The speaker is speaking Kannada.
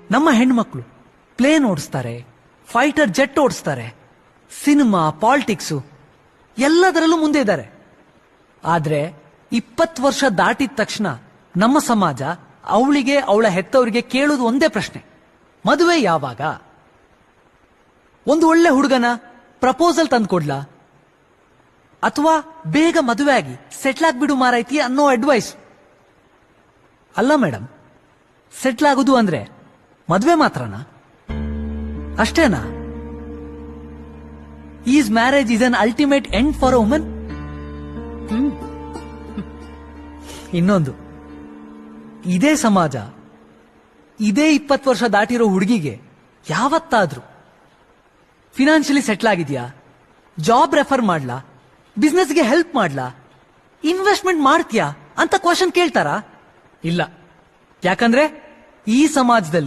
ನಮ್ಮ ಹೆಣ್ಮಕ್ಳು ಪ್ಲೇನ್ ಓಡಿಸ್ತಾರೆ, ಫೈಟರ್ ಜೆಟ್ ಓಡಿಸ್ತಾರೆ, ಸಿನಿಮಾ, ಪಾಲಿಟಿಕ್ಸು ಎಲ್ಲದರಲ್ಲೂ ಮುಂದೆ ಇದ್ದಾರೆ. ಆದ್ರೆ 20 ವರ್ಷ ದಾಟಿದ ತಕ್ಷಣ ನಮ್ಮ ಸಮಾಜ ಅವಳಿಗೆ, ಅವಳ ಹೆತ್ತವರಿಗೆ ಕೇಳೋದು ಒಂದೇ ಪ್ರಶ್ನೆ: ಮದುವೆ ಯಾವಾಗ? ಒಂದು ಒಳ್ಳೆ ಹುಡುಗನ ಪ್ರಪೋಸಲ್ ತಂದ್ಕೊಡ್ಲಾ, ಅಥವಾ ಬೇಗ ಮದುವೆ ಆಗಿ ಸೆಟ್ಲ್ ಆಗ್ಬಿಡು ಮಾರಾಯ್ತಿ ಅನ್ನೋ ಅಡ್ವೈಸ್. ಅಲ್ಲ ಮೇಡಮ್, ಸೆಟ್ಲ್ ಆಗುದು ಅಂದ್ರೆ ಮದುವೆ ಮಾತ್ರನಾ? ಅಷ್ಟೇನಾ? Is marriage is an ultimate end for a woman? ಇನ್ನೊಂದು, ಇದೇ ಸಮಾಜ ಇದೇ 20 ವರ್ಷ ದಾಟಿರೋ ಹುಡುಗಿಗೆ ಯಾವತ್ತಾದ್ರೂ ಫಿನಾನ್ಷಿಯಲಿ ಸೆಟ್ಲ್ ಆಗಿದ್ಯಾ, ಜಾಬ್ ರೆಫರ್ ಮಾಡ್ಲಾ, ಬಿಸ್ನೆಸ್ಗೆ ಹೆಲ್ಪ್ ಮಾಡ್ಲಾ, ಇನ್ವೆಸ್ಟ್ಮೆಂಟ್ ಮಾಡ್ತೀಯಾ ಅಂತ ಕ್ವಶನ್ ಕೇಳ್ತಾರಾ? ಇಲ್ಲ. ಯಾಕಂದ್ರೆ ಈ ಸಮಾಜದಲ್ಲಿ